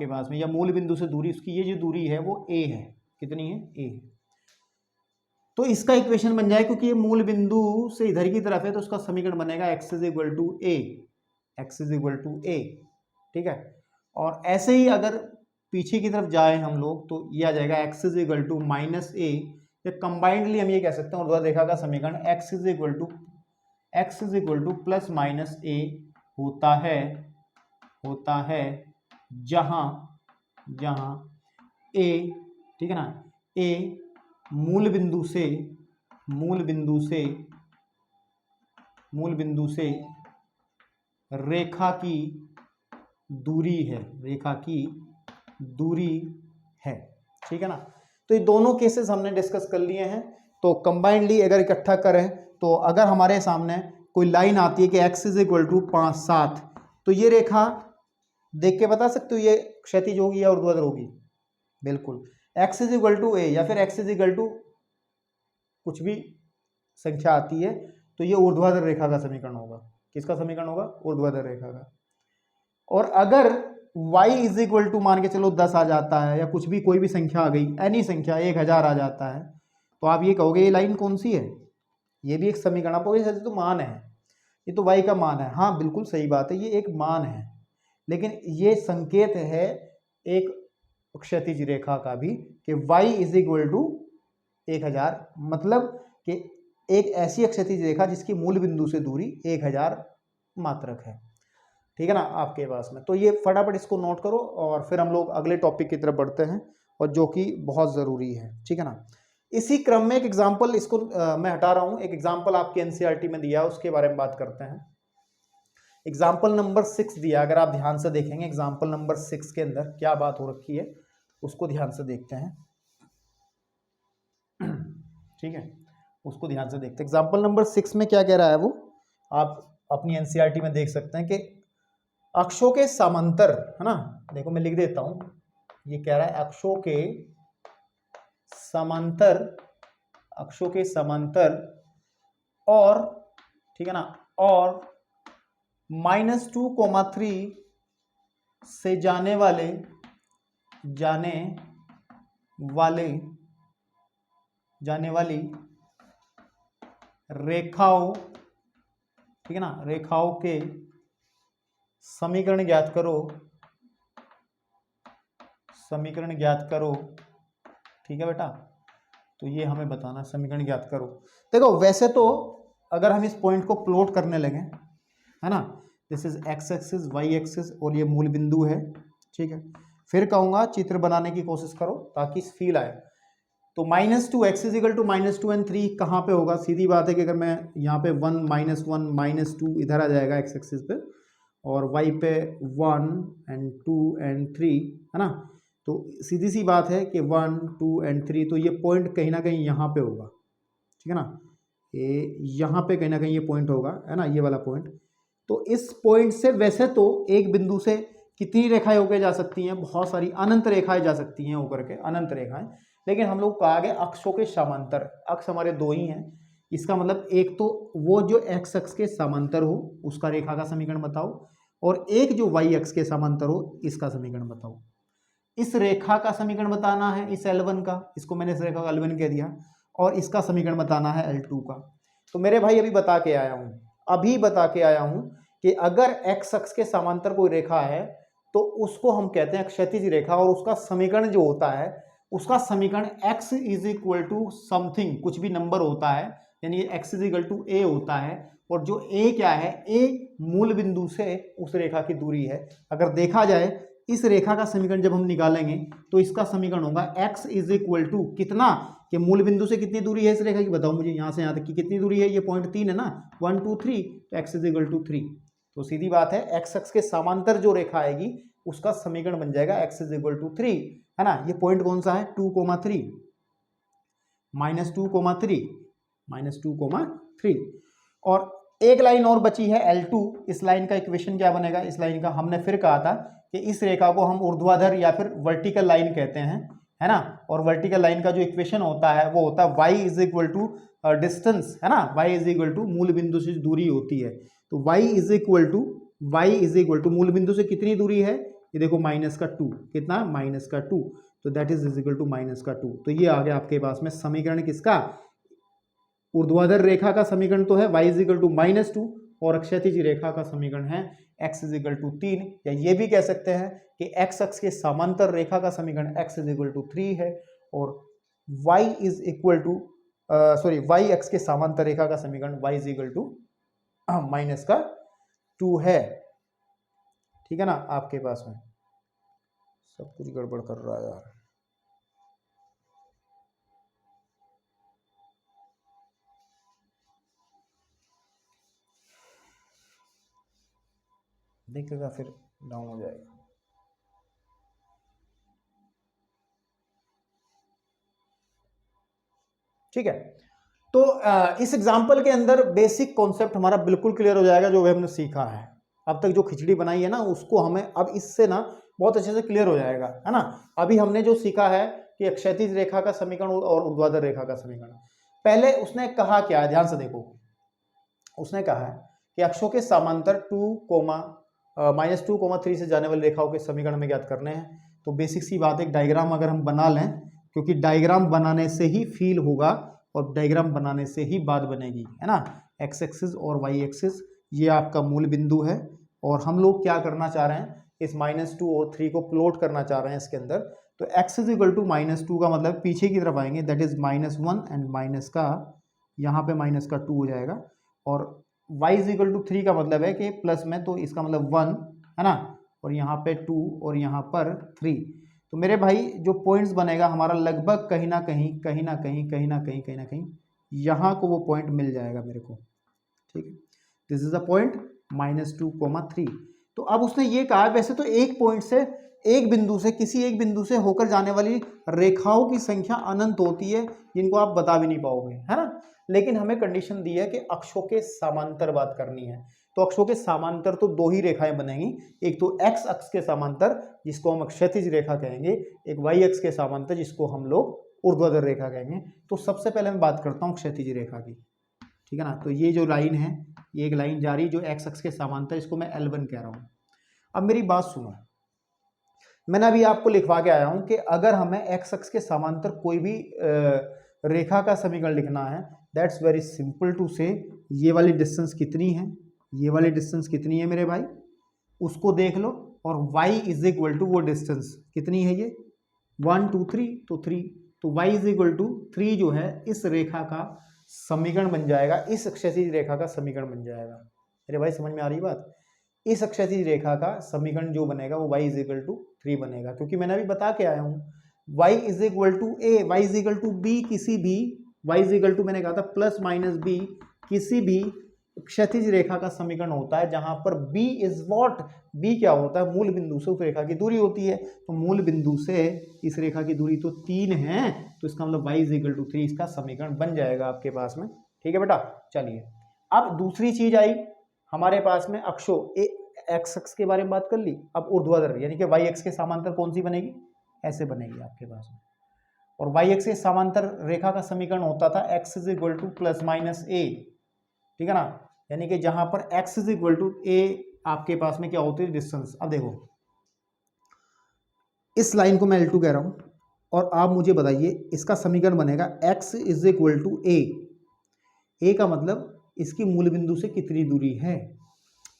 पास में या मूल बिंदु से दूरी, उसकी ये जो दूरी है वो ए है। कितनी है, ए है। तो इसका इक्वेशन बन जाए, क्योंकि ये मूल बिंदु से इधर की तरफ है तो उसका समीकरण बनेगा x is equal to a, x is equal to a, ठीक है। और ऐसे ही अगर पीछे की तरफ जाए हम लोग तो ये आ जाएगा x is equal to minus a, या कंबाइंडली हम ये कह सकते हैं ऊर्ध्वाधर रेखा का समीकरण x is equal to plus minus a होता है जहां ए, ठीक है ना, ए मूल बिंदु से रेखा की दूरी है, ठीक है ना। तो ये दोनों केसेस हमने डिस्कस कर लिए हैं। तो कंबाइंडली अगर इकट्ठा करें तो अगर हमारे सामने कोई लाइन आती है कि x इज इक्वल टू 5 7, तो ये रेखा देख के बता सकते हो ये क्षैतिज होगी या ऊर्ध्वाधर होगी, बिल्कुल x इज इक्वल टू ए या फिर x इज इक्वल टू कुछ भी संख्या आती है तो ये ऊर्ध्वाधर रेखा का समीकरण होगा। किसका समीकरण होगा, ऊर्ध्वाधर रेखा का। और अगर y इज इक्वल टू मान के चलो 10 आ जाता है या कुछ भी कोई भी संख्या आ गई, एनी संख्या 1000 आ जाता है, तो आप ये कहोगे ये लाइन कौन सी है, ये भी एक समीकरण। आपको ये तो मान है, ये तो y का मान है, हाँ बिल्कुल सही बात है, ये एक मान है, लेकिन ये संकेत है एक क्षैतिज रेखा का भी कि y इज इक्वल टू 1000, मतलब कि एक ऐसी क्षैतिज रेखा जिसकी मूल बिंदु से दूरी 1000 मात्रक है, ठीक है ना आपके पास में। तो ये फटाफट इसको नोट करो और फिर हम लोग अगले टॉपिक की तरफ बढ़ते हैं, और जो कि बहुत ज़रूरी है, ठीक है ना। इसी क्रम में एक एग्जाम्पल इसको मैं हटा रहा हूँ, एक एग्जाम्पल आपके एनसीईआरटी में दिया, उसके बारे में बात करते हैं। एग्जाम्पल नंबर 6 दिया, अगर आप ध्यान से देखेंगे एग्जाम्पल नंबर 6 के अंदर क्या बात हो रखी है उसको ध्यान से देखते हैं, ठीक है, उसको ध्यान से देखते हैं। एग्जाम्पल नंबर 6 में क्या कह रहा है वो आप अपनी एनसीईआरटी में देख सकते हैं कि अक्षों के समांतर, है ना, देखो मैं लिख देता हूं, ये कह रहा है अक्षों के समांतर और, ठीक है ना, और -2,3 से जाने वाली रेखाओं, ठीक है ना, रेखाओं के समीकरण ज्ञात करो, ठीक है बेटा। तो ये हमें बताना, समीकरण ज्ञात करो। देखो वैसे तो अगर हम इस पॉइंट को प्लॉट करने लगे, है ना, this is x axis y axis और ये मूल बिंदु है, ठीक है, फिर कहूँगा चित्र बनाने की कोशिश करो ताकि फील आए। तो -2 x is equal to -2 and 3 कहाँ पे होगा, सीधी बात है कि अगर मैं यहाँ पे 1 -2 इधर आ जाएगा x एक्सिस पे, और y पे 1 and 2 and 3, है ना, तो सीधी सी बात है कि 1 2 and 3, तो ये पॉइंट कहीं ना कहीं यहाँ पे होगा, ठीक है ना, ये यहाँ पे कहीं ना कहीं ये पॉइंट होगा, है ना, ये वाला पॉइंट। तो इस पॉइंट से वैसे तो एक बिंदु से कितनी रेखाएं होकर जा सकती हैं, बहुत सारी अनंत रेखाएं जा सकती हैं होकर के, अनंत रेखाएं, लेकिन हम लोग कहा गया अक्षों के समांतर, अक्ष हमारे दो ही हैं, इसका मतलब एक तो वो जो एक्स अक्ष के समांतर हो उसका रेखा का समीकरण बताओ, और एक जो वाई अक्ष के समांतर हो इसका समीकरण बताओ। इस रेखा का समीकरण बताना है इस L1 का, इसको मैंने इस रेखा का L1 कह दिया, और इसका समीकरण बताना है L2 का। तो मेरे भाई अभी बता के आया हूं कि अगर एक्स अक्ष के समांतर कोई रेखा है तो उसको हम कहते हैं क्षैतिज रेखा, और उसका समीकरण जो होता है उसका समीकरण x is equal to something, कुछ भी नंबर होता है, यानी x is equal to a होता है, और जो a क्या है, a मूल बिंदु से उस रेखा की दूरी है। अगर देखा जाए इस रेखा का समीकरण जब हम निकालेंगे तो इसका समीकरण होगा x इज इक्वल टू कितना, कि मूल बिंदु से कितनी दूरी है इस रेखा की, बताओ मुझे, यहाँ से यहाँ तक की कितनी दूरी है, ये पॉइंट 3 है ना, 1 2 3, तो x इज इक्वल टू 3। तो सीधी बात है x अक्ष के समांतर जो रेखा आएगी उसका समीकरण बन जाएगा x इज इक्वल टू 3, है ना। ये पॉइंट कौन सा है, 2,3, -2,3, -2,3। और एक लाइन और बची है L2। इस लाइन का इक्वेशन क्या बनेगा, इस लाइन का हमने फिर कहा था कि इस रेखा को हम ऊर्ध्वाधर या फिर वर्टिकल लाइन कहते हैं, है ना। और वर्टिकल लाइन का जो इक्वेशन होता है वो होता है y is equal to distance, है ना। y इज इक्वल टू मूल बिंदु से दूरी होती है। तो y इज इक्वल टू मूल बिंदु से कितनी दूरी है, ये देखो -2, कितना, -2, तो दैट इज इक्वल टू -2। तो ये आ गया आपके पास में समीकरण किसका, ऊर्ध्वाधर रेखा का समीकरण तो है y इज इक्वल टू -2 और क्षैतिज रेखा का समीकरण है x इज इक्वल टू 3, या ये भी कह सकते हैं कि x अक्ष के समांतर रेखा का समीकरण x इज इक्वल टू 3 है और y is equal to y अक्ष के समांतर रेखा का समीकरण y इज इक्वल टू -2 है। ठीक है ना। आपके पास में सब कुछ गड़बड़ कर रहा है यार। देखेगा फिर डाउन हो जाएगा। ठीक है। तो इस एग्जांपल के अंदर बेसिक कॉन्सेप्ट हमारा बिल्कुल क्लियर हो जाएगा, जो हमने सीखा है अब तक, जो खिचड़ी बनाई है ना उसको हमें अब इससे ना बहुत अच्छे से क्लियर हो जाएगा, है ना। अभी हमने जो सीखा है कि क्षैतिज रेखा का समीकरण और ऊर्ध्वाधर रेखा का समीकरण, पहले उसने कहा क्या है, ध्यान से देखो। उसने कहा है कि अक्षों के समांतर -2,3 से जाने वाली रेखाओं के समीकरण में ज्ञात करने हैं। तो बेसिक सी बात है, डायग्राम अगर हम बना लें, क्योंकि डायग्राम बनाने से ही फील होगा और डायग्राम बनाने से ही बात बनेगी, है ना। एक्स एक्सिस और वाई एक्सिस ये आपका मूल बिंदु है और हम लोग क्या करना चाह रहे हैं, इस -2 और 3 को प्लॉट करना चाह रहे हैं इसके अंदर। तो x इज इक्वल टू -2 का मतलब पीछे की तरफ आएंगे, दैट इज -1 एंड माइनस का यहाँ पे -2 हो जाएगा। और y इज इक्वल टू 3 का मतलब है कि प्लस में, तो इसका मतलब 1, है ना, और यहाँ पे 2 और यहाँ पर 3। तो मेरे भाई जो पॉइंट्स बनेगा हमारा लगभग कहीं ना कहीं यहाँ को वो पॉइंट मिल जाएगा मेरे को। ठीक है, दिस इज अ पॉइंट -2,3। तो अब उसने ये कहा, वैसे तो एक पॉइंट से, एक बिंदु से, किसी एक बिंदु से होकर जाने वाली रेखाओं की संख्या अनंत होती है, जिनको आप बता भी नहीं पाओगे, है ना। लेकिन हमें कंडीशन दी है कि अक्षों के समांतर बात करनी है। तो अक्षों के समांतर तो दो ही रेखाएं बनेंगी, एक तो x अक्ष के समांतर जिसको हम क्षैतिज रेखा कहेंगे, एक y अक्ष के समांतर जिसको हम लोग ऊर्ध्वाधर रेखा कहेंगे। तो सबसे पहले मैं बात करता हूँ क्षैतिज रेखा की। ठीक है ना। तो ये जो लाइन है, ये एक लाइन जा रही जो x अक्ष के समांतर, इसको मैं L1 कह रहा हूँ। अब मेरी बात सुनो, मैंने अभी आपको लिखवा के आया हूं कि अगर हमें x अक्ष के समांतर कोई भी रेखा का समीकरण लिखना है, दैट्स वेरी सिंपल टू से, ये वाली डिस्टेंस कितनी है, ये वाली डिस्टेंस कितनी है मेरे भाई, उसको देख लो, और y इज इक्वल टू वो डिस्टेंस कितनी है, ये 1 2 3, तो 3, तो y इज इक्वल टू 3 जो है इस रेखा का समीकरण बन जाएगा, इस क्षैतिज रेखा का समीकरण बन जाएगा। मेरे भाई समझ में आ रही बात। इस क्षैतिज रेखा का समीकरण जो बनेगा वो y इज इक्वल टू 3 बनेगा, क्योंकि मैंने अभी बता के आया हूँ y is equal to a, y is equal to b, किसी भी y इज इक्वल टू, मैंने कहा था प्लस माइनस b, किसी भी क्षैतिज रेखा का समीकरण होता है जहां पर b इज व्हाट, b क्या होता है, मूल बिंदु से उस रेखा की दूरी होती है। तो मूल बिंदु से इस रेखा की दूरी तो 3 है, तो इसका मतलब y इज इक्वल टू 3 इसका समीकरण बन जाएगा आपके पास में। ठीक है बेटा, चलिए अब दूसरी चीज आई हमारे पास में, अक्षों एक्स अक्ष के बारे में बात कर ली। अब ऊर्ध्वाधर यानी कि वाई अक्ष के समांतर कौन सी बनेगी, ऐसे बनेगी आपके पास में। और वाई अक्ष के समांतर रेखा का समीकरण होता था x is equal to plus minus a. ठीक है ना, यानी कि जहां पर x is equal to a आपके पास में क्या होती है, डिस्टेंस। अब देखो इस लाइन को मैं L2 कह रहा हूं, और आप मुझे बताइए इसका समीकरण बनेगा एक्स इज इक्वल टू ए। ए का मतलब इसकी मूल बिंदु से कितनी दूरी है।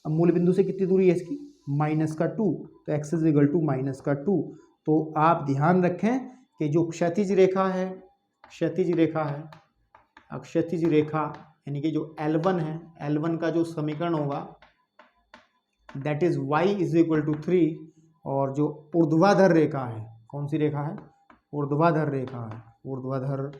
अब मूल बिंदु से कितनी दूरी है इसकी, -2, तो x इज इक्वल टू -2। तो आप ध्यान रखें कि जो क्षैतिज रेखा है, क्षैतिज रेखा है, अब क्षैतिज रेखा यानी कि जो L1 है, L1 का जो समीकरण होगा that is y is equal to 3, और जो ऊर्ध्वाधर रेखा है, कौन सी रेखा है, ऊर्ध्वाधर रेखा है, ऊर्ध्वाधर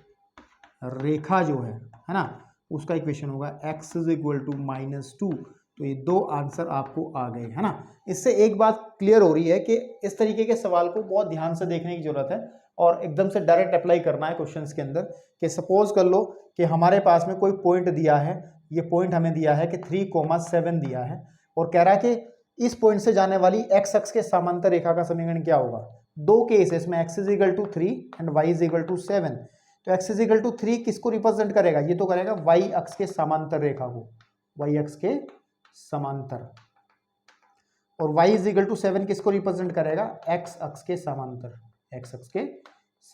रेखा जो है ना, उसका इक्वेशन होगा x इज इक्वल टू -2, तो ये 2 आंसर आपको आ गए, है ना। इससे एक बात क्लियर हो रही है कि इस तरीके के सवाल को बहुत ध्यान से देखने की जरूरत है और एकदम से डायरेक्ट अप्लाई करना है क्वेश्चंस के अंदर। कि सपोज कर लो कि हमारे पास में कोई पॉइंट दिया है, ये पॉइंट हमें दिया है कि 3,7 दिया है और कह रहा है कि इस पॉइंट से जाने वाली एक्स अक्ष के समांतर रेखा का समीकरण क्या होगा। 2 केस है इसमें, x is equal to 3 and y is equal to 7। तो x इज इक्वल टू 3 किसको रिप्रेजेंट करेगा, ये तो करेगा y अक्ष के समांतर रेखा को, y अक्ष के समांतर। और y इज इक्वल टू 7 किसको रिप्रेजेंट करेगा, x अक्ष के समांतर, x अक्ष के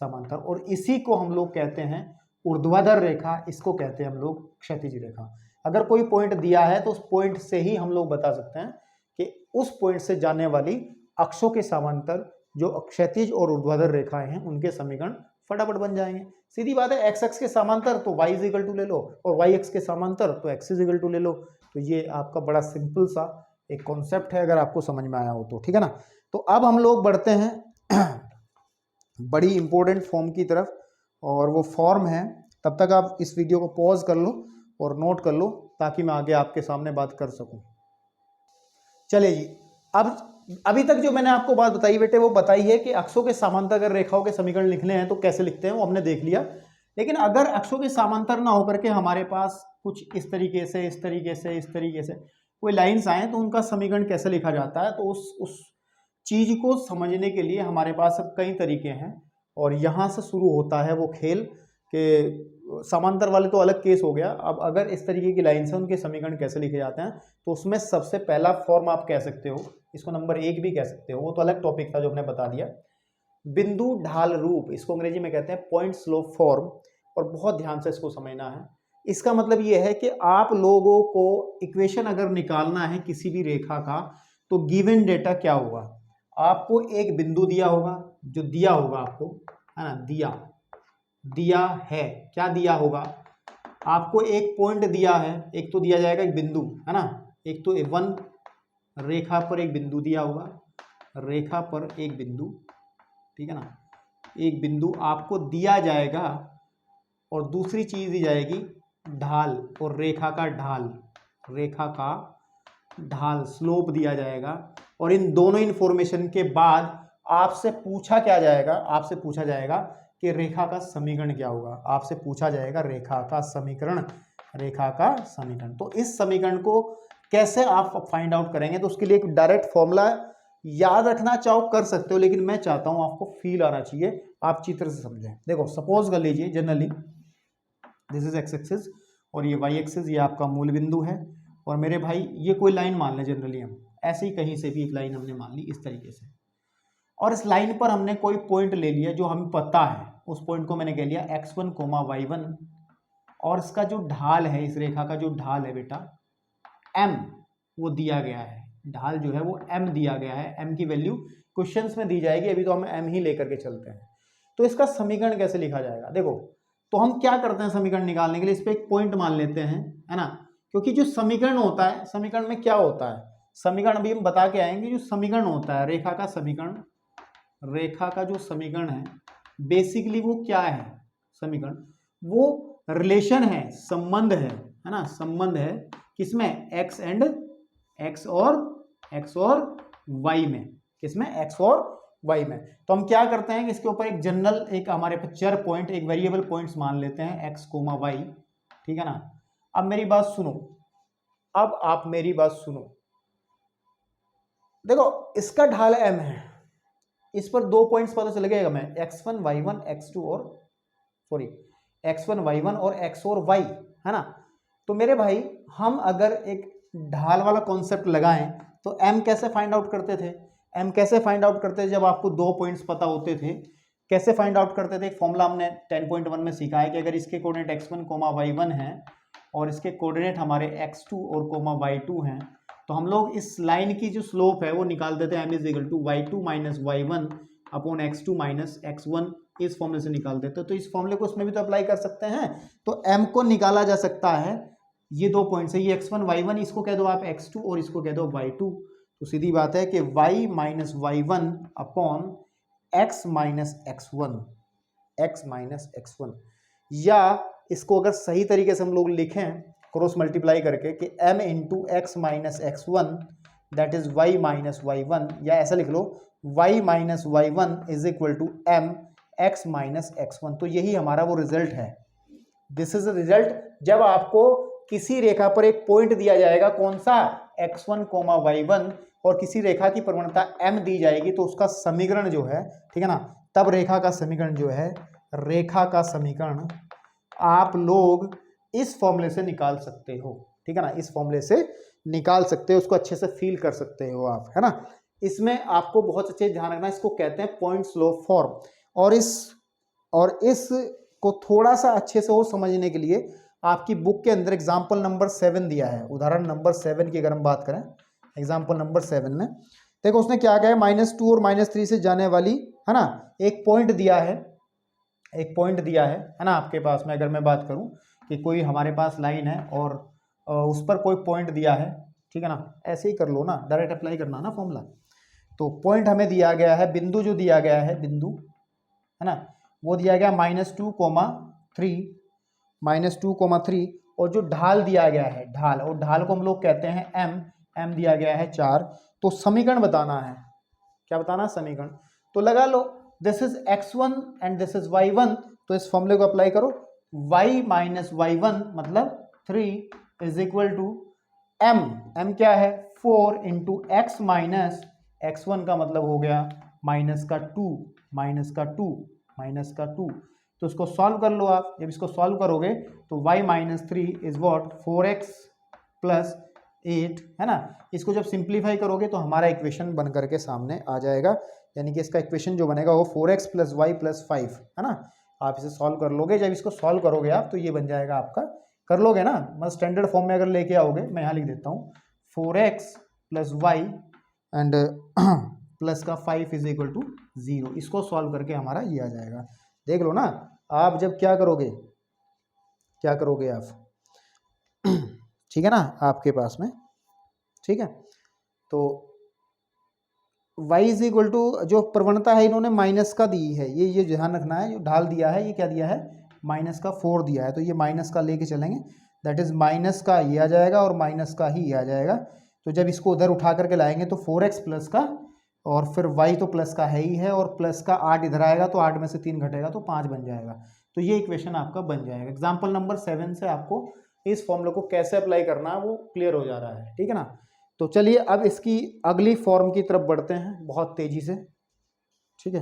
समांतर। और इसी को हम लोग कहते हैं ऊर्ध्वाधर रेखा, इसको कहते हैं हम लोग क्षैतिज रेखा। अगर कोई पॉइंट दिया है तो उस पॉइंट से ही हम लोग बता सकते हैं कि उस पॉइंट से जाने वाली अक्षों के समांतर जो क्षैतिज और ऊर्ध्वाधर रेखाएं हैं उनके समीकरण फटाफट बन जाएंगे। सीधी बात है, एक्स अक्ष के समांतर तो y इज इक्वल टू ले लो और y अक्ष के समांतर तो x इज इक्वल टू ले लो। तो ये आपका बड़ा सिंपल सा एक कॉन्सेप्ट है, अगर आपको समझ में आया हो तो, ठीक है ना। तो अब हम लोग बढ़ते हैं बड़ी इंपॉर्टेंट फॉर्म की तरफ, और वो फॉर्म है, तब तक आप इस वीडियो को पॉज कर लो और नोट कर लो ताकि मैं आगे आपके सामने बात कर सकूं। चलिए जी, अब अभी तक जो मैंने आपको बात बताई बेटे वो बताई है कि अक्षों के समांतर अगर रेखाओं के समीकरण लिखने हैं तो कैसे लिखते हैं वो हमने देख लिया। लेकिन अगर अक्षों के समांतर ना होकर के हमारे पास कुछ इस तरीके से इस तरीके से इस तरीके से कोई लाइंस आए तो उनका समीकरण कैसे लिखा जाता है, तो उस चीज को समझने के लिए हमारे पास अब कई तरीके हैं। और यहाँ से शुरू होता है वो खेल कि समांतर वाले तो अलग केस हो गया, अब अगर इस तरीके की लाइन से उनके समीकरण कैसे लिखे जाते हैं तो उसमें सबसे पहला फॉर्म आप कह सकते हो, इसको नंबर 1 भी कह सकते हो, वो तो अलग टॉपिक था जो हमने बता दिया। बिंदु ढाल रूप, इसको अंग्रेजी में कहते हैं पॉइंट स्लोप फॉर्म, और बहुत ध्यान से इसको समझना है। इसका मतलब ये है कि आप लोगों को इक्वेशन अगर निकालना है किसी भी रेखा का तो गिवन डेटा क्या होगा, आपको एक बिंदु दिया होगा, जो दिया होगा आपको, है ना, दिया है, क्या दिया होगा आपको, एक पॉइंट दिया है, एक तो दिया जाएगा एक बिंदु, है ना, एक तो वन रेखा पर एक बिंदु दिया होगा, रेखा पर एक बिंदु, ठीक है ना, एक बिंदु आपको दिया जाएगा, और दूसरी चीज दी जाएगी ढाल, और रेखा का ढाल स्लोप दिया जाएगा। और इन दोनों इंफॉर्मेशन के बाद आपसे पूछा क्या जाएगा, आपसे पूछा जाएगा कि रेखा का समीकरण क्या होगा, आपसे पूछा जाएगा रेखा का समीकरण। तो इस समीकरण को कैसे आप फाइंड आउट करेंगे, तो उसके लिए एक डायरेक्ट फॉर्मूला याद रखना चाहो कर सकते हो, लेकिन मैं चाहता हूं आपको फील आना चाहिए, आप चित्र से समझें। देखो सपोज कर लीजिए generally this is x axis और ये वाई एक्सिस, ये आपका मूल बिंदु है, और मेरे भाई ये कोई लाइन मान लें, जनरली हम ऐसे ही कहीं से भी एक लाइन हमने मान ली इस तरीके से, और इस लाइन पर हमने कोई पॉइंट ले लिया जो हमें पता है, उस पॉइंट को मैंने कह लिया x1, y1, और इसका जो ढाल है, इस रेखा का जो ढाल है बेटा m, वो दिया गया है, ढाल जो है वो m दिया गया है, m की वैल्यू क्वेश्चंस में दी जाएगी, अभी तो हम m ही लेकर के चलते हैं। तो इसका समीकरण कैसे लिखा जाएगा, देखो तो हम क्या करते हैं समीकरण निकालने के लिए, इस पर एक पॉइंट मान लेते हैं, है ना, क्योंकि जो समीकरण होता है, समीकरण में क्या होता है, समीकरण अभी हम बता के आएंगे, जो समीकरण होता है रेखा का समीकरण, रेखा का जो समीकरण है बेसिकली वो क्या है, समीकरण वो रिलेशन है, संबंध है ना, संबंध है किसमें, x और y में, किसमें, x और y में। तो हम क्या करते हैं कि इसके ऊपर एक जनरल, एक हमारे पास चर पॉइंट, एक वेरिएबल पॉइंट्स मान लेते हैं x, y, ठीक है ना। अब मेरी बात सुनो, अब आप मेरी बात सुनो, देखो इसका ढाल m है, इस पर 2 पॉइंट्स पता चल गएगा मैं, x1 y1 x2 और सॉरी x1 y1 और x और y, है ना। तो मेरे भाई हम अगर एक ढाल वाला कॉन्सेप्ट लगाएं तो m कैसे फाइंड आउट करते थे, m कैसे फाइंड आउट करते थे जब आपको 2 पॉइंट्स पता होते थे, कैसे फाइंड आउट करते थे, एक फॉर्मूला हमने 10.1 में सीखा है कि अगर इसके कोऑर्डिनेट x1, y1 हैं और इसके कोऑर्डिनेट हमारे x2 और y2 हैं, तो हम लोग इस लाइन की जो स्लोप है वो निकाल देते हैं, m is equal to y2 minus y1 upon x2 minus x1, इस फॉर्मूले से निकाल देते हैं। तो इस फॉर्मूले को उसमें भी तो अप्लाई कर सकते हैं, तो m को निकाला जा सकता है, ये 2 पॉइंट्स है, ये x1 y1, इसको कह दो आप x2 और इसको कह दो y2, तो सीधी बात है कि y minus y1 upon x minus x1, या इसको अगर सही तरीके से हम लोग लिखें क्रॉस मल्टीप्लाई करके कि m into x minus x one that is y minus y one, या ऐसा लिख लो y minus y one is equal to m x minus x one. तो यही हमारा वो रिजल्ट है। दिस इज रिजल्ट जब आपको किसी रेखा पर एक पॉइंट दिया जाएगा, कौन सा, x1 कोमा y1, और किसी रेखा की प्रवणता m दी जाएगी, तो उसका समीकरण जो है, ठीक है ना, तब रेखा का समीकरण जो है, रेखा का समीकरण आप लोग इस फॉर्मूले से निकाल सकते हो, ठीक है ना, इस फॉर्मूले से निकाल सकते हो, उसको अच्छे से फील कर सकते हो आप, है ना। इसमें आपको बहुत अच्छे ध्यान रखना, इसको कहते हैं पॉइंट स्लो फॉर्म। और इस को थोड़ा सा अच्छे से और समझने के लिए आपकी बुक के अंदर एग्जाम्पल नंबर 7 दिया है, उदाहरण नंबर 7 की अगर हम बात करें, एग्जाम्पल नंबर 7 में देखो उसने क्या कहा है, -2 और -3 से जाने वाली, है ना, एक पॉइंट दिया है, एक पॉइंट दिया है ना, आपके पास में अगर मैं बात करूं कि कोई हमारे पास लाइन है और उस पर कोई पॉइंट दिया है, ठीक है ना, ऐसे ही कर लो ना, डायरेक्ट अप्लाई करना ना फॉर्मूला। तो पॉइंट हमें दिया गया है, बिंदु जो दिया गया है, बिंदु है ना, वो दिया गया -2, -3, और जो ढाल दिया गया है, ढाल, और ढाल को हम लोग कहते हैं m दिया गया है 4। तो समीकरण बताना है, क्या बताना है, समीकरण। तो लगा लो this is x1 and this is y1, तो इस फॉर्मूले को अप्लाई करो, y माइनस y1 मतलब 3 इज इक्वल टू m क्या है, 4 इंटू एक्स माइनस x1 का मतलब हो गया माइनस का 2, तो इसको सॉल्व कर लो आप। जब इसको सॉल्व करोगे तो y minus 3 is what 4x plus 8, है ना। इसको जब सिंप्लीफाई करोगे तो हमारा इक्वेशन बन करके सामने आ जाएगा, यानी कि इसका इक्वेशन जो बनेगा वो 4x प्लस वाई प्लस 5, है ना। आप इसे सॉल्व कर लोगे, जब इसको सॉल्व करोगे आप तो ये बन जाएगा आपका, कर लोगे ना, मतलब स्टैंडर्ड फॉर्म में अगर लेके आओगे, मैं यहाँ लिख देता हूँ 4x plus Y and plus का 5 इज इक्वल टू 0। इसको सॉल्व करके हमारा ये आ जाएगा। देख लो ना आप जब क्या करोगे आप ठीक है ना, आपके पास में, ठीक है। तो y इज इक्वल टू, जो प्रवणता है इन्होंने माइनस का दी है, ये ध्यान रखना है, जो ढाल दिया है ये क्या दिया है, माइनस का 4 दिया है, तो ये माइनस का लेके चलेंगे, दैट इज माइनस का ये आ जाएगा और माइनस का ही ये आ जाएगा। तो जब इसको उधर उठा करके लाएंगे तो 4x प्लस का, और फिर y तो प्लस का है ही है, और प्लस का 8 इधर आएगा तो 8 में से 3 घटेगा तो 5 बन जाएगा। तो ये इक्वेशन आपका बन जाएगा। एग्जाम्पल नंबर 7 से आपको इस फॉर्मूले को कैसे अप्लाई करना है वो क्लियर हो जा रहा है, ठीक है ना। तो चलिए अब इसकी अगली फॉर्म की तरफ बढ़ते हैं बहुत तेजी से, ठीक है।